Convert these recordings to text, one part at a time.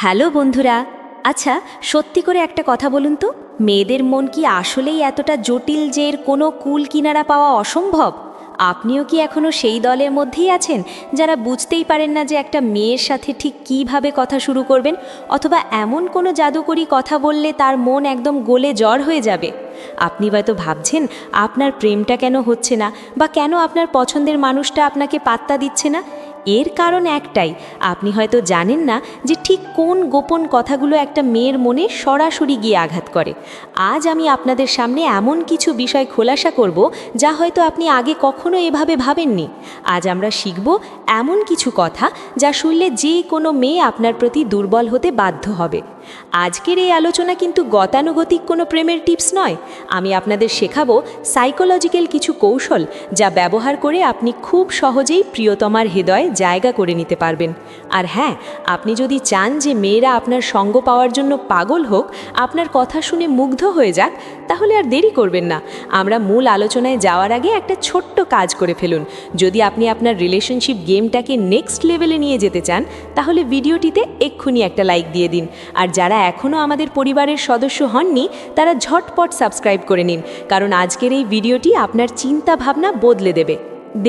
Hello বন্ধুরা। আচ্ছা, সত্যি করে একটা কথা বলুন তো, মেয়েদের মন কি আসলেই এতটা জটিল যে এর কোনো কুল কিনারা পাওয়া অসম্ভব? আপনিও কি এখনও সেই দলের মধ্যেই আছেন যারা বুঝতেই পারেন না যে একটা মেয়ের সাথে ঠিক কিভাবে কথা শুরু করবেন, অথবা এমন কোনো জাদুকরী কথা বললে তার মন একদম গলে জ্বর হয়ে যাবে? আপনি হয়তো ভাবছেন আপনার প্রেমটা কেন হচ্ছে না, বা কেন আপনার পছন্দের মানুষটা আপনাকে পাত্তা দিচ্ছে না। এর কারণ একটাই, আপনি হয়তো জানেন না যে ঠিক কোন গোপন কথাগুলো একটা মেয়ের মনে সরাসরি গিয়ে আঘাত করে। আজ আমি আপনাদের সামনে এমন কিছু বিষয় খোলাসা করব যা হয়তো আপনি আগে কখনো এভাবে ভাবেননি। আজ আমরা শিখব এমন কিছু কথা যা শুনলে যে কোনো মেয়ে আপনার প্রতি দুর্বল হতে বাধ্য হবে। আজকের এই আলোচনা কিন্তু গতানুগতিক কোনো প্রেমের টিপস নয়। আমি আপনাদের শেখাবো সাইকোলজিক্যাল কিছু কৌশল যা ব্যবহার করে আপনি খুব সহজেই প্রিয়তমার হৃদয়ে জায়গা করে নিতে পারবেন। আর হ্যাঁ, আপনি যদি চান যে মেয়েরা আপনার সঙ্গ পাওয়ার জন্য পাগল হোক, আপনার কথা শুনে মুগ্ধ হয়ে যাক, তাহলে আর দেরি করবেন না। আমরা মূল আলোচনায় যাওয়ার আগে একটা ছোট্ট কাজ করে ফেলুন। যদি আপনি আপনার রিলেশনশিপ গেমটাকে নেক্সট লেভেলে নিয়ে যেতে চান, তাহলে ভিডিওটিতে এক্ষুনি একটা লাইক দিয়ে দিন। আর যারা এখনও আমাদের পরিবারের সদস্য হননি, তারা ঝটপট সাবস্ক্রাইব করে নিন, কারণ আজকের এই ভিডিওটি আপনার চিন্তা ভাবনা বদলে দেবে।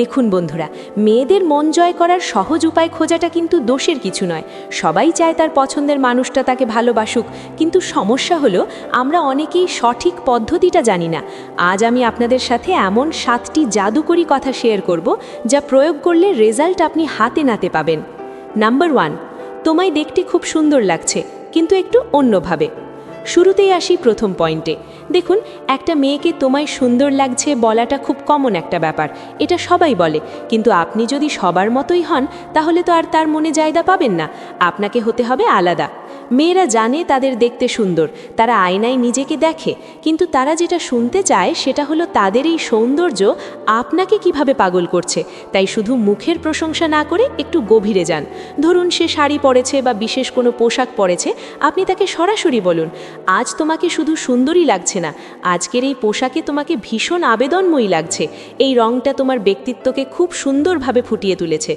দেখুন বন্ধুরা, মেয়েদের মন জয় করার সহজ উপায় খোঁজাটা কিন্তু দোষের কিছু নয়। সবাই চায় তার পছন্দের মানুষটা তাকে ভালোবাসুক, কিন্তু সমস্যা হলো আমরা অনেকেই সঠিক পদ্ধতিটা জানি না। আজ আমি আপনাদের সাথে এমন 7টি জাদুকরী কথা শেয়ার করব যা প্রয়োগ করলে রেজাল্ট আপনি হাতে নাতে পাবেন। নাম্বার 1, তোমায় দেখতে খুব সুন্দর লাগছে, কিন্তু একটু অন্যভাবে। শুরুতেই আসি প্রথম পয়েন্টে। দেখুন, একটা মেয়েকে তোমায় সুন্দর লাগছে বলাটা খুব কমন একটা ব্যাপার, এটা সবাই বলে। কিন্তু আপনি যদি সবার মতোই হন, তাহলে তো আর তার মনে জায়গা পাবেন না। আপনাকে হতে হবে আলাদা। মেয়েরা জানে তাদের দেখতে সুন্দর, তারা আয়নায় নিজেকে দেখে, কিন্তু তারা যেটা শুনতে চায় সেটা হলো তাদের এই সৌন্দর্য আপনাকে কিভাবে পাগল করছে। তাই শুধু মুখের প্রশংসা না করে একটু গভীরে যান। ধরুন সে শাড়ি পরেছে বা বিশেষ কোনো পোশাক পরেছে, আপনি তাকে সরাসরি বলুন, আজ তোমাকে শুধু সুন্দরই লাগছে না, আজকের এই পোশাকে তোমাকে ভীষণ আবেদনময়ী লাগছে, এই রঙটা তোমার ব্যক্তিত্বকে খুব সুন্দরভাবে ফুটিয়ে তুলেছে।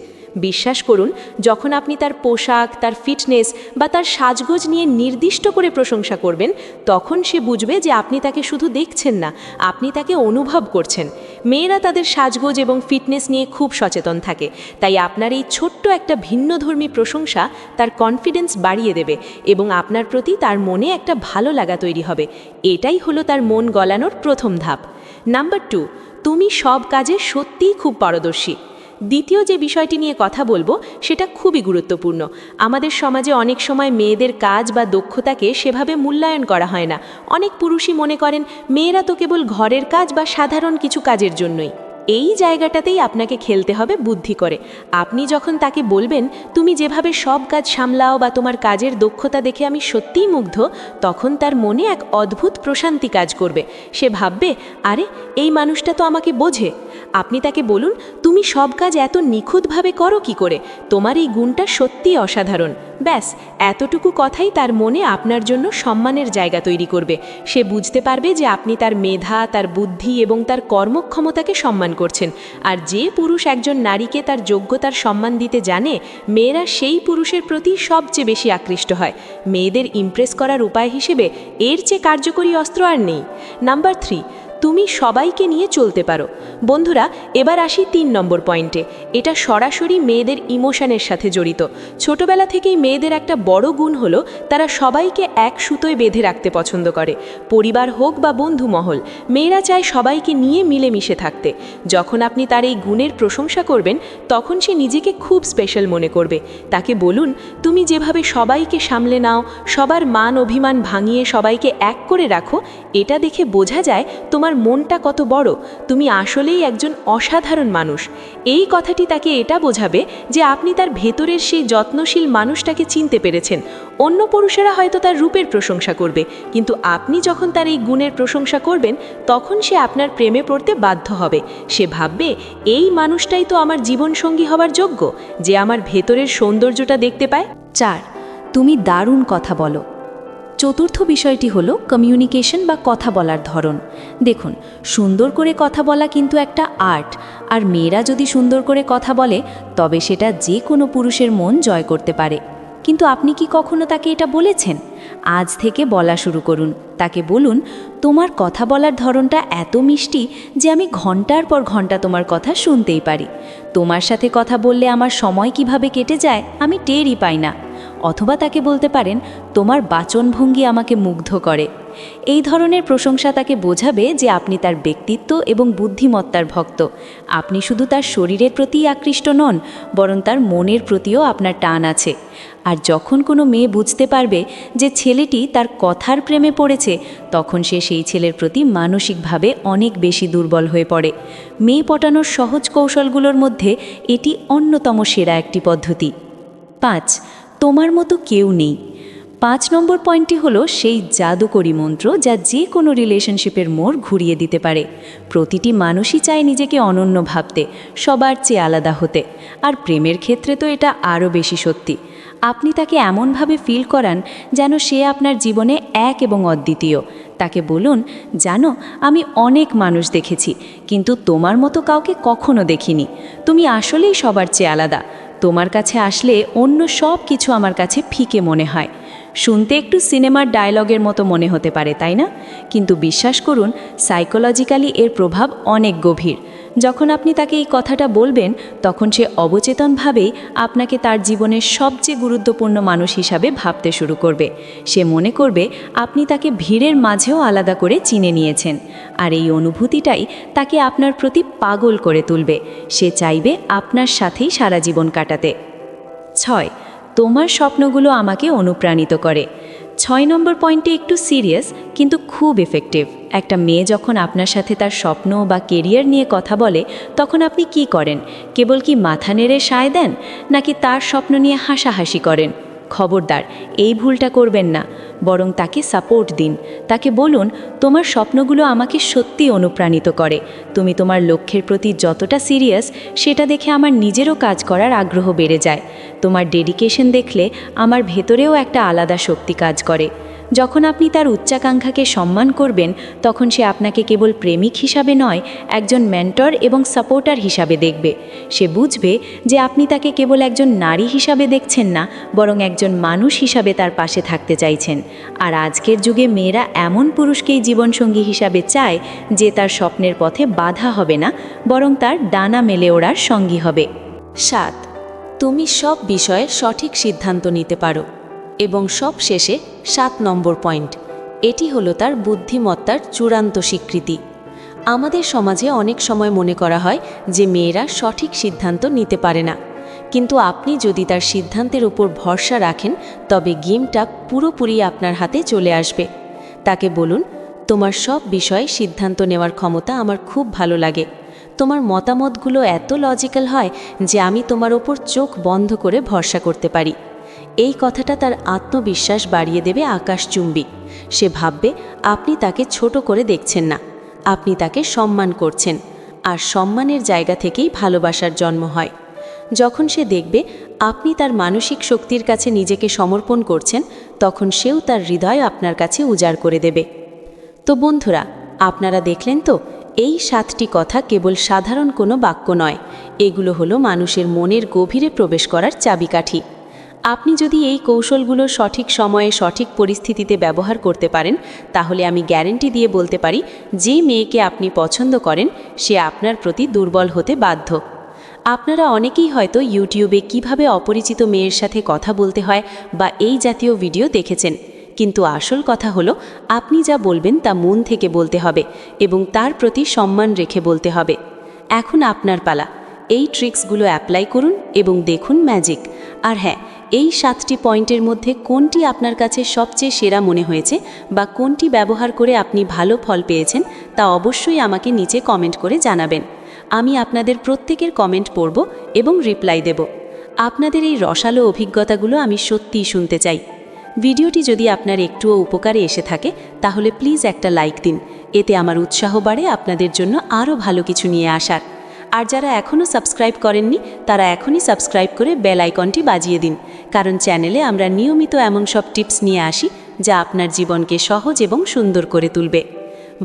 বিশ্বাস করুন, যখন আপনি তার পোশাক, তার ফিটনেস বা তার সাজগোজ নিয়ে নির্দিষ্ট করে প্রশংসা করবেন, তখন সে বুঝবে যে আপনি তাকে শুধু দেখছেন না, আপনি তাকে অনুভব করছেন। মেয়েরা তাদের সাজগোজ এবং ফিটনেস নিয়ে খুব সচেতন থাকে, তাই আপনার এই ছোট্ট একটা ভিন্নধর্মী প্রশংসা তার কনফিডেন্স বাড়িয়ে দেবে এবং আপনার প্রতি তার মনে একটা ভালো লাগা তৈরি হবে। এটাই হলো তার মন গলানোর প্রথম ধাপ। নাম্বার 2, তুমি সব কাজে সত্যিই খুব পারদর্শী। দ্বিতীয় যে বিষয়টি নিয়ে কথা বলবো সেটা খুবই গুরুত্বপূর্ণ। আমাদের সমাজে অনেক সময় মেয়েদের কাজ বা দক্ষতাকে সেভাবে মূল্যায়ন করা হয় না। অনেক পুরুষই মনে করেন মেয়েরা তো কেবল ঘরের কাজ বা সাধারণ কিছু কাজের জন্যই। এই জায়গাটাতেই আপনাকে খেলতে হবে বুদ্ধি করে। আপনি যখন তাকে বলবেন, তুমি যেভাবে সব কাজ সামলাও বা তোমার কাজের দক্ষতা দেখে আমি সত্যিই মুগ্ধ, তখন তার মনে এক অদ্ভুত প্রশান্তি কাজ করবে। সে ভাববে, আরে এই মানুষটা তো আমাকে বোঝে। আপনি তাকে বলুন, তুমি সব কাজ এত নিখুঁতভাবে করো কি করে, তোমার এই গুণটা সত্যিই অসাধারণ। ব্যাস, এতটুকু কথাই তার মনে আপনার জন্য সম্মানের জায়গা তৈরি করবে। সে বুঝতে পারবে যে আপনি তার মেধা, তার বুদ্ধি এবং তার কর্মক্ষমতাকে সম্মান করছেন। আর যে পুরুষ একজন নারীকে তার যোগ্যতার সম্মান দিতে জানে, মেয়েরা সেই পুরুষের প্রতি সবচেয়ে বেশি আকৃষ্ট হয়। মেয়েদের ইমপ্রেস করার উপায় হিসেবে এর চেয়ে কার্যকরী অস্ত্র আর নেই। নাম্বার 3, তুমি সবাইকে নিয়ে চলতে পারো। বন্ধুরা, এবার আসি 3 নম্বর পয়েন্টে। এটা সরাসরি মেয়েদের ইমোশনের সাথে জড়িত। ছোটবেলা থেকেই মেয়েদের একটা বড় গুণ হলো তারা সবাইকে এক সুতোয় বেঁধে রাখতে পছন্দ করে। পরিবার হোক বা বন্ধু মহল, মেয়েরা চায় সবাইকে নিয়ে মিলেমিশে থাকতে। যখন আপনি তার এই গুণের প্রশংসা করবেন, তখন সে নিজেকে খুব স্পেশাল মনে করবে। তাকে বলুন, তুমি যেভাবে সবাইকে সামলে নাও, সবার মান অভিমান ভাঙিয়ে সবাইকে এক করে রাখো, এটা দেখে বোঝা যায় তোমার মনটা কত বড়, তুমি আসলেই একজন অসাধারণ মানুষ। এই কথাটি তাকে এটা বোঝাবে যে আপনি তার ভেতরের সেই যত্নশীল মানুষটাকে চিনতে পেরেছেন। অন্য পুরুষেরা হয়তো তার রূপের প্রশংসা করবে, কিন্তু আপনি যখন তার এই গুণের প্রশংসা করবেন, তখন সে আপনার প্রেমে পড়তে বাধ্য হবে। সে ভাববে, এই মানুষটাই তো আমার জীবনসঙ্গী হবার যোগ্য, যে আমার ভেতরের সৌন্দর্যটা দেখতে পায়। 4, তুমি দারুণ কথা বলো। চতুর্থ বিষয়টি হলো কমিউনিকেশন বা কথা বলার ধরন। দেখুন, সুন্দর করে কথা বলা কিন্তু একটা আর্ট, আর মেয়েরা যদি সুন্দর করে কথা বলে, তবে সেটা যে কোনো পুরুষের মন জয় করতে পারে। কিন্তু আপনি কি কখনো তাকে এটা বলেছেন? আজ থেকে বলা শুরু করুন। তাকে বলুন, তোমার কথা বলার ধরনটা এত মিষ্টি যে আমি ঘন্টার পর ঘন্টা তোমার কথা শুনতেই পারি। তোমার সাথে কথা বললে আমার সময় কিভাবে কেটে যায় আমি টেরই পাই না। অথবা তাকে বলতে পারেন, তোমার বাচনভঙ্গি আমাকে মুগ্ধ করে। এই ধরনের প্রশংসা তাকে বোঝাবে যে আপনি তার ব্যক্তিত্ব এবং বুদ্ধিমত্তার ভক্ত। আপনি শুধু তার শরীরের প্রতিই আকৃষ্ট নন, বরং তার মনের প্রতিও আপনার টান আছে। আর যখন কোনো মেয়ে বুঝতে পারবে যে ছেলেটি তার কথার প্রেমে পড়েছে, তখন সে সেই ছেলের প্রতি মানসিকভাবে অনেক বেশি দুর্বল হয়ে পড়ে। মেয়ে পটানোর সহজ কৌশলগুলোর মধ্যে এটি অন্যতম সেরা একটি পদ্ধতি। 5. তোমার মতো কেউ নেই। 5 নম্বর পয়েন্টটি হলো সেই জাদুকরী মন্ত্র যা যে কোনো রিলেশনশিপের মোড় ঘুরিয়ে দিতে পারে। প্রতিটি মানুষই চায় নিজেকে অনন্য ভাবতে, সবার চেয়ে আলাদা হতে। আর প্রেমের ক্ষেত্রে তো এটা আরও বেশি সত্যি। আপনি তাকে এমনভাবে ফিল করান যেন সে আপনার জীবনে এক এবং অদ্বিতীয়। তাকে বলুন, জানো, আমি অনেক মানুষ দেখেছি, কিন্তু তোমার মতো কাউকে কখনো দেখিনি। তুমি আসলেই সবার চেয়ে আলাদা। তোমার কাছে আসলে অন্য সব কিছু আমার কাছে ফিকে মনে হয়। শুনতে একটু সিনেমার ডায়লগের মতো মনে হতে পারে, তাই না? কিন্তু বিশ্বাস করুন, সাইকোলজিক্যালি এর প্রভাব অনেক গভীর। যখন আপনি তাকে এই কথাটা বলবেন, তখন সে অবচেতনভাবেই আপনাকে তার জীবনের সবচেয়ে গুরুত্বপূর্ণ মানুষ হিসাবে ভাবতে শুরু করবে। সে মনে করবে আপনি তাকে ভিড়ের মাঝেও আলাদা করে চিনে নিয়েছেন। আর এই অনুভূতিটাই তাকে আপনার প্রতি পাগল করে তুলবে। সে চাইবে আপনার সাথেই সারা জীবন কাটাতে। 6. তোমার স্বপ্নগুলো আমাকে অনুপ্রাণিত করে। 6 নম্বর পয়েন্টটি একটু সিরিয়াস কিন্তু খুব এফেক্টিভ। একটা মেয়ে যখন আপনার সাথে তার স্বপ্ন বা কেরিয়ার নিয়ে কথা বলে, তখন আপনি কি করেন? কেবল কি মাথা নেড়ে সায় দেন, নাকি তার স্বপ্ন নিয়ে হাসাহাসি করেন? খবরদার, এই ভুলটা করবেন না। বরং তাকে সাপোর্ট দিন। তাকে বলুন, তোমার স্বপ্নগুলো আমাকে সত্যি অনুপ্রাণিত করে। তুমি তোমার লক্ষ্যের প্রতি যতটা সিরিয়াস, সেটা দেখে আমার নিজেরও কাজ করার আগ্রহ বেড়ে যায়। তোমার ডেডিকেশন দেখলে আমার ভেতরেও একটা আলাদা শক্তি কাজ করে। যখন আপনি তার উচ্চাকাঙ্ক্ষাকে সম্মান করবেন, তখন সে আপনাকে কেবল প্রেমিক হিসাবে নয়, একজন মেন্টর এবং সাপোর্টার হিসাবে দেখবে। সে বুঝবে যে আপনি তাকে কেবল একজন নারী হিসাবে দেখছেন না, বরং একজন মানুষ হিসাবে তার পাশে থাকতে চাইছেন। আর আজকের যুগে মেয়েরা এমন পুরুষকেই জীবনসঙ্গী হিসাবে চায় যে তার স্বপ্নের পথে বাধা হবে না, বরং তার ডানা মেলে ওড়ার সঙ্গী হবে। 7. তুমি সব বিষয়ে সঠিক সিদ্ধান্ত নিতে পারো। এবং সব শেষে 7 নম্বর পয়েন্ট, এটি হলো তার বুদ্ধিমত্তার চূড়ান্ত স্বীকৃতি। আমাদের সমাজে অনেক সময় মনে করা হয় যে মেয়েরা সঠিক সিদ্ধান্ত নিতে পারে না, কিন্তু আপনি যদি তার সিদ্ধান্তের উপর ভরসা রাখেন, তবে গেমটা পুরোপুরি আপনার হাতে চলে আসবে। তাকে বলুন, তোমার সব বিষয়ে সিদ্ধান্ত নেওয়ার ক্ষমতা আমার খুব ভালো লাগে। তোমার মতামতগুলো এত লজিক্যাল হয় যে আমি তোমার ওপর চোখ বন্ধ করে ভরসা করতে পারি। এই কথাটা তার আত্মবিশ্বাস বাড়িয়ে দেবে আকাশচুম্বী। সে ভাববে আপনি তাকে ছোট করে দেখছেন না, আপনি তাকে সম্মান করছেন। আর সম্মানের জায়গা থেকেই ভালোবাসার জন্ম হয়। যখন সে দেখবে আপনি তার মানসিক শক্তির কাছে নিজেকে সমর্পণ করছেন, তখন সেও তার হৃদয় আপনার কাছে উজাড় করে দেবে। তো বন্ধুরা, আপনারা দেখলেন তো, এই 7টি কথা কেবল সাধারণ কোনো বাক্য নয়, এগুলো হলো মানুষের মনের গভীরে প্রবেশ করার চাবিকাঠি। আপনি যদি এই কৌশলগুলো সঠিক সময়ে সঠিক পরিস্থিতিতে ব্যবহার করতে পারেন, তাহলে আমি গ্যারেন্টি দিয়ে বলতে পারি যে মেয়েকে আপনি পছন্দ করেন সে আপনার প্রতি দুর্বল হতে বাধ্য। আপনারা অনেকেই হয়তো ইউটিউবে কিভাবে অপরিচিত মেয়ের সাথে কথা বলতে হয় বা এই জাতীয় ভিডিও দেখেছেন, কিন্তু আসল কথা হলো আপনি যা বলবেন তা মন থেকে বলতে হবে এবং তার প্রতি সম্মান রেখে বলতে হবে। এখন আপনার পালা। এই ট্রিক্সগুলো অ্যাপ্লাই করুন এবং দেখুন ম্যাজিক। আর হ্যাঁ, এই 7টি পয়েন্টের মধ্যে কোনটি আপনার কাছে সবচেয়ে সেরা মনে হয়েছে বা কোনটি ব্যবহার করে আপনি ভালো ফল পেয়েছেন, তা অবশ্যই আমাকে নিচে কমেন্ট করে জানাবেন। আমি আপনাদের প্রত্যেকের কমেন্ট পড়ব এবং রিপ্লাই দেব। আপনাদের এই রসালো অভিজ্ঞতাগুলো আমি সত্যিই শুনতে চাই। ভিডিওটি যদি আপনার একটুও উপকারে এসে থাকে, তাহলে প্লিজ একটা লাইক দিন। এতে আমার উৎসাহ বাড়ে আপনাদের জন্য আরও ভালো কিছু নিয়ে আসার। আর যারা এখনও সাবস্ক্রাইব করেননি, তারা এখনই সাবস্ক্রাইব করে বেল আইকনটি বাজিয়ে দিন, কারণ চ্যানেলে আমরা নিয়মিত এমন সব টিপস নিয়ে আসি যা আপনার জীবনকে সহজ এবং সুন্দর করে তুলবে।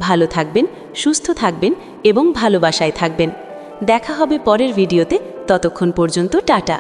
ভালো থাকবেন, সুস্থ থাকবেন এবং ভালোবাসায় থাকবেন। দেখা হবে পরের ভিডিওতে। ততক্ষণ পর্যন্ত টাটা।